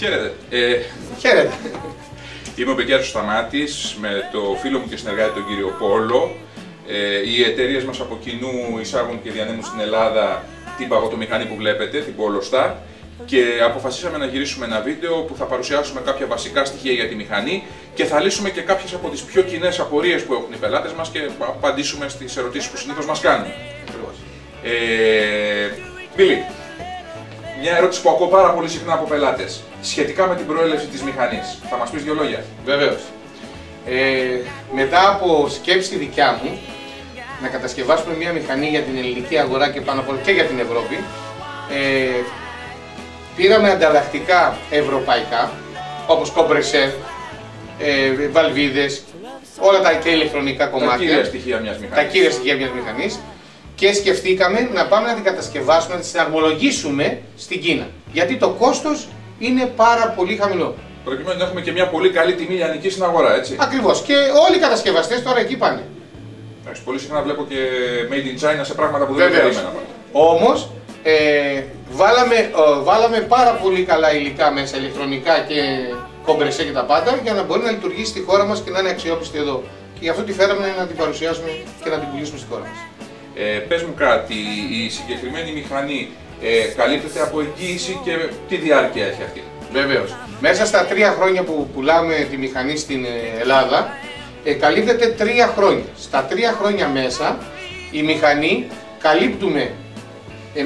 Χαίρετε. Χαίρετε. Είμαι ο Μπεκιάρης Σταμάτης με το φίλο μου και συνεργάτη τον κύριο Πόλο. Οι εταιρείες μας από κοινού εισάγουν και διανέμουν στην Ελλάδα την παγωτομηχανή που βλέπετε, την Polostar, και αποφασίσαμε να γυρίσουμε ένα βίντεο που θα παρουσιάσουμε κάποια βασικά στοιχεία για τη μηχανή και θα λύσουμε και κάποιες από τις πιο κοινές απορίες που έχουν οι πελάτες μας και απαντήσουμε στις ερωτήσεις που συνήθως μας κάνουν. Μπίλη, μια ερώτηση που ακούω πάρα πολύ συχνά από πελάτες σχετικά με την προέλευση της μηχανής. Θα μας πεις δύο λόγια? Βεβαίως. Μετά από σκέψη δικιά μου να κατασκευάσουμε μια μηχανή για την ελληνική αγορά και πάνω απ' όλα και για την Ευρώπη, πήραμε ανταλλακτικά ευρωπαϊκά όπως κομπρεσέρ, βαλβίδες, όλα τα και ηλεκτρονικά κομμάτια. Τα κύρια στοιχεία μιας μηχανής. Τα κύρια στοιχεία μιας μηχανής. Και σκεφτήκαμε να πάμε να την κατασκευάσουμε, να την συναρμολογήσουμε στην Κίνα. Γιατί το κόστος είναι πάρα πολύ χαμηλό. Προκειμένου να έχουμε και μια πολύ καλή τιμή λιανική στην αγορά, έτσι. Ακριβώς. Και όλοι οι κατασκευαστές τώρα εκεί πάνε. Πολύ συχνά βλέπω και Made in China σε πράγματα που δεν περίμενα. Όμως, βάλαμε πάρα πολύ καλά υλικά μέσα, ηλεκτρονικά και κομπρεσέ και τα πάντα, για να μπορεί να λειτουργήσει στη χώρα μας και να είναι αξιόπιστη εδώ. Και γι' αυτό τη φέραμε να την παρουσιάσουμε και να την πουλήσουμε στη χώρα μας. Πες μου κάτι, η συγκεκριμένη μηχανή καλύπτεται από εγγύηση και τι διάρκεια έχει αυτή? Βεβαίως. Μέσα στα 3 χρόνια που πουλάμε τη μηχανή στην Ελλάδα, καλύπτεται 3 χρόνια. Στα 3 χρόνια μέσα, η μηχανή καλύπτουμε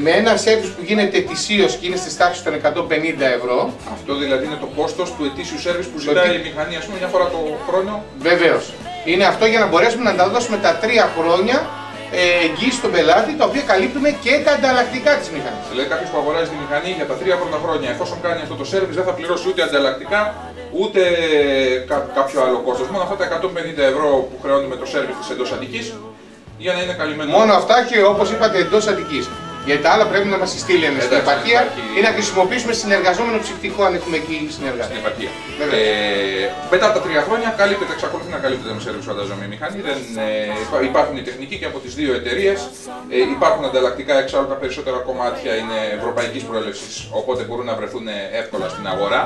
με ένα σέρβις που γίνεται ετησίως και είναι στις τάξεις των 150 ευρώ. Αυτό δηλαδή είναι το κόστος του ετήσιου σέρβις που ζητάει η μηχανή, ας πούμε, μια φορά το χρόνο? Βεβαίως. Είναι αυτό για να μπορέσουμε να τα δώσουμε τα 3 χρόνια εγγύηση στον πελάτη, τα οποία καλύπτουμε και τα ανταλλακτικά της μηχανής. Δηλαδή κάποιος που αγοράζει τη μηχανή για τα 3 πρώτα χρόνια, εφόσον κάνει αυτό το σέρβις, δεν θα πληρώσει ούτε ανταλλακτικά, ούτε κάποιο άλλο κόστος. Μόνο αυτά τα 150 ευρώ που χρεώνουμε το σέρβις της εντός Αττικής, για να είναι καλυμμένο. Μόνο αυτά, και όπως είπατε, εντός Αττικής. Γιατί τα άλλα πρέπει να μας στείλει στην επαρχία ή να χρησιμοποιήσουμε συνεργαζόμενο ψυκτικό αν έχουμε εκεί συνεργάτη. Στην επαρχία. Μετά τα 3 χρόνια εξακολουθεί να καλύπτεται με σέρβις, φαντάζομαι, η μηχανή. Υπάρχουν οι τεχνικοί και από τις δύο εταιρείες. Υπάρχουν ανταλλακτικά, εξάλλου τα περισσότερα κομμάτια είναι ευρωπαϊκής προέλευσης, οπότε μπορούν να βρεθούν εύκολα στην αγορά.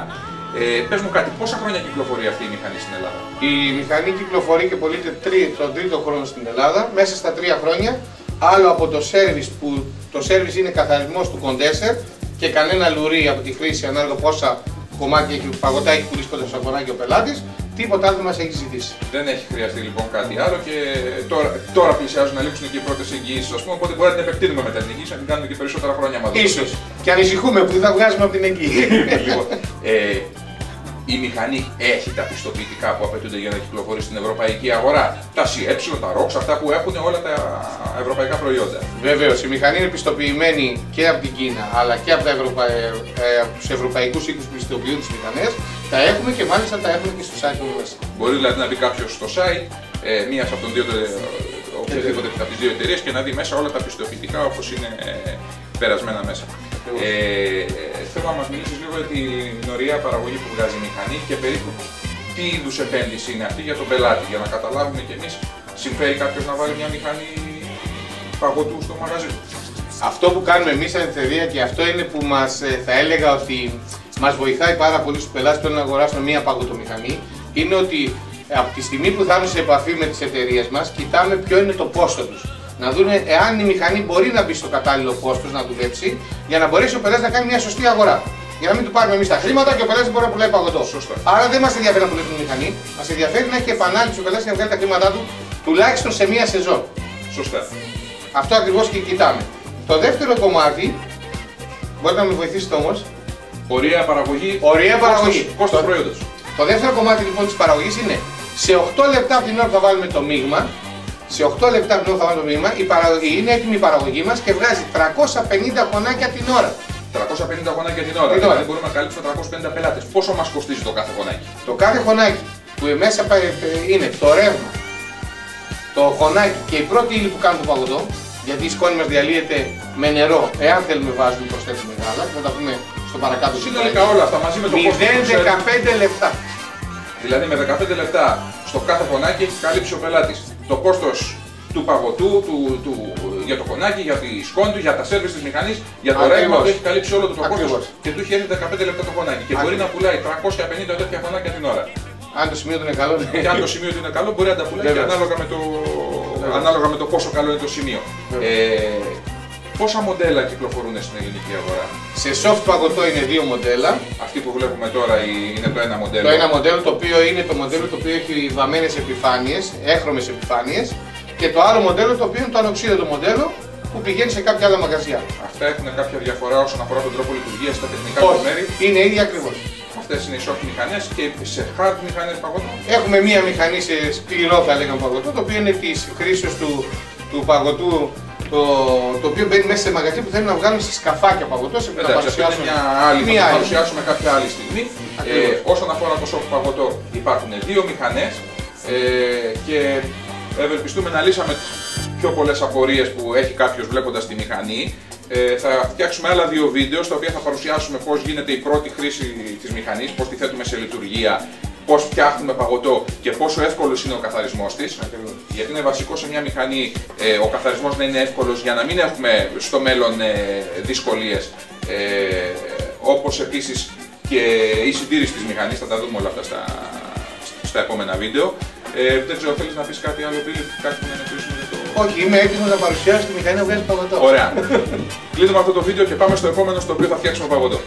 Πες μου κάτι, πόσα χρόνια κυκλοφορεί αυτή η μηχανή στην Ελλάδα? Η μηχανή κυκλοφορεί και πωλείται τον 3ο χρόνο στην Ελλάδα. Μέσα στα 3 χρόνια, άλλο από το σέρβις, που το σέρβις είναι καθαρισμός του κοντέσερ και κανένα λουρί από τη χρήση, ανάλογα πόσα κομμάτια έχει, παγωτά έχει πουλήσει κοντά στο αγοράκι ο πελάτης, τίποτα άλλο δεν μας έχει ζητήσει. Δεν έχει χρειαστεί λοιπόν κάτι άλλο και τώρα πλησιάζουν να λήξουν και οι πρώτες εγγυήσεις, ας πούμε, οπότε μπορεί να την επεκτείνουμε με τα εγγυήσεις, να την κάνουμε και περισσότερα χρόνια μαζί. Ίσως. Και ανησυχούμε που δεν θα βγάζουμε από την εγγύηση. Λοιπόν, η μηχανή έχει τα πιστοποιητικά που απαιτούνται για να κυκλοφορήσει στην ευρωπαϊκή αγορά. Τα CE, τα ROX, αυτά που έχουν όλα τα ευρωπαϊκά προϊόντα. Βεβαίως, η μηχανή είναι πιστοποιημένη και από την Κίνα αλλά και από τους ευρωπαϊκούς οίκους που πιστοποιούν τις μηχανές. Τα έχουμε και μάλιστα τα έχουμε και στο site του μέσα. Μπορεί δηλαδή να μπει κάποιος στο site μίας από οποιαδήποτε από τις δύο εταιρείες και να δει μέσα όλα τα πιστοποιητικά όπως είναι περασμένα μέσα. Θέλω να μας μιλήσεις λίγο για την ωραία παραγωγή που βγάζει η μηχανή και περίπου τι είδους επένδυση είναι αυτή για τον πελάτη, για να καταλάβουμε κι εμείς, συμφέρει κάποιος να βάλει μια μηχανή παγωτού στο μαγαζί του? Αυτό που κάνουμε εμείς σαν εταιρεία, και αυτό είναι που θα έλεγα ότι μας βοηθάει πάρα πολύ στους πελάτες που θέλουν να αγοράσουν μια παγωτομηχανή, είναι ότι από τη στιγμή που θα έρθουν σε επαφή με τις εταιρείες μας, κοιτάμε ποιο είναι το πόστο τους. Να δουν εάν η μηχανή μπορεί να μπει στο κατάλληλο κόστος, να δουλέψει, για να μπορέσει ο πελάτης να κάνει μια σωστή αγορά. Για να μην του πάρουμε εμείς τα χρήματα και ο πελάτης μπορεί να πουλάει παγωτό. Σωστά. Άρα δεν μας ενδιαφέρει να πουλήσουμε τη μηχανή, μας ενδιαφέρει να έχει επανάληψη ο πελάτης και να βγάλει τα χρήματά του τουλάχιστον σε μία σεζόν. Σωστά. Αυτό ακριβώς και κοιτάμε. Το δεύτερο κομμάτι, μπορείτε να με βοηθήσετε όμως. Ωραία παραγωγή. Ωραία παραγωγή. Κόστος προϊόντος. Το δεύτερο κομμάτι λοιπόν της παραγωγής είναι σε 8 λεπτά από την ώρα που θα βάλουμε το μείγμα. Σε 8 λεπτά πριν θα βάλουμε το μείγμα, είναι έτοιμη η παραγωγή μας και βγάζει 350 γονάκια την ώρα. 350 γονάκια την ώρα. Δηλαδή μπορούμε να καλύψουμε 350 πελάτες. Πόσο μας κοστίζει το κάθε γονάκι? Το κάθε γονάκι που μέσα είναι το ρεύμα, το γονάκι και η πρώτη ύλη που κάνει το παγωτό, γιατί η σκόνη μας διαλύεται με νερό, εάν θέλουμε βάζουμε προσθέτουμε γάλα, θα τα πούμε στο παρακάτω. Συνολικά όλα αυτά μαζί με το κόστος. 0-15 λεπτά. Δηλαδή με 15 λεπτά στο κάθε γονάκι έχει καλύψει ο πελάτης το κόστος του παγωτού, για το κονάκι, για τη σκόνη του, για τα σέρβις της μηχανής, για το ρεύμα που έχει καλύψει όλο το κόστος και του έχει έρθει 15 λεπτά το κονάκι. Και μπορεί να πουλάει 350 τέτοια κονάκια την ώρα. Αν το σημείο του είναι καλό, και αν το σημείο του είναι καλό, μπορεί να τα πουλάει και ανάλογα με το πόσο καλό είναι το σημείο. Πόσα μοντέλα κυκλοφορούν στην ελληνική αγορά? Σε soft παγωτό είναι 2 μοντέλα. Αυτή που βλέπουμε τώρα είναι το ένα μοντέλο. Το ένα μοντέλο το οποίο είναι το μοντέλο το οποίο έχει βαμμένες επιφάνειες, έχρωμες επιφάνειες. Και το άλλο μοντέλο το οποίο είναι το ανοξίδωτο μοντέλο που πηγαίνει σε κάποια άλλα μαγαζιά. Αυτά έχουν κάποια διαφορά όσον αφορά τον τρόπο λειτουργίας στα τεχνικά μέρη? Είναι ίδια ακριβώς. Αυτές είναι οι soft μηχανές και σε hard μηχανές παγωτό. Έχουμε μία μηχανή σε σκληρό θα λέγαμε παγωτό, το οποίο είναι της χρήσης του παγωτού. Το οποίο μπαίνει μέσα σε μαγαζί που θέλουν να βγάλουν σε σκαφάκια παγωτό. Να παρουσιάσουμε θα το παρουσιάσουμε κάποια άλλη στιγμή. Όσον αφορά το soft παγωτό, υπάρχουν 2 μηχανές και ευελπιστούμε να λύσαμε πιο πολλές απορίες που έχει κάποιος βλέποντας τη μηχανή. Θα φτιάξουμε άλλα 2 βίντεο στα οποία θα παρουσιάσουμε πώς γίνεται η πρώτη χρήση της μηχανής, πώς τη θέτουμε σε λειτουργία, πώς φτιάχνουμε παγωτό και πόσο εύκολος είναι ο καθαρισμός της. Γιατί είναι βασικό σε μια μηχανή ο καθαρισμός να είναι εύκολος για να μην έχουμε στο μέλλον δυσκολίες. Όπως επίσης και η συντήρηση της μηχανής, θα τα δούμε όλα αυτά στα επόμενα βίντεο. Δεν ξέρω, θέλεις να πεις κάτι άλλο, Πύλη, κάτι που να εννοήσουμε για το... Όχι, είμαι έτοιμος να παρουσιάσω τη μηχανή να βγάζει παγωτό. Ωραία. Κλείνουμε αυτό το βίντεο και πάμε στο επόμενο, στο οποίο θα φτιάξουμε παγωτό.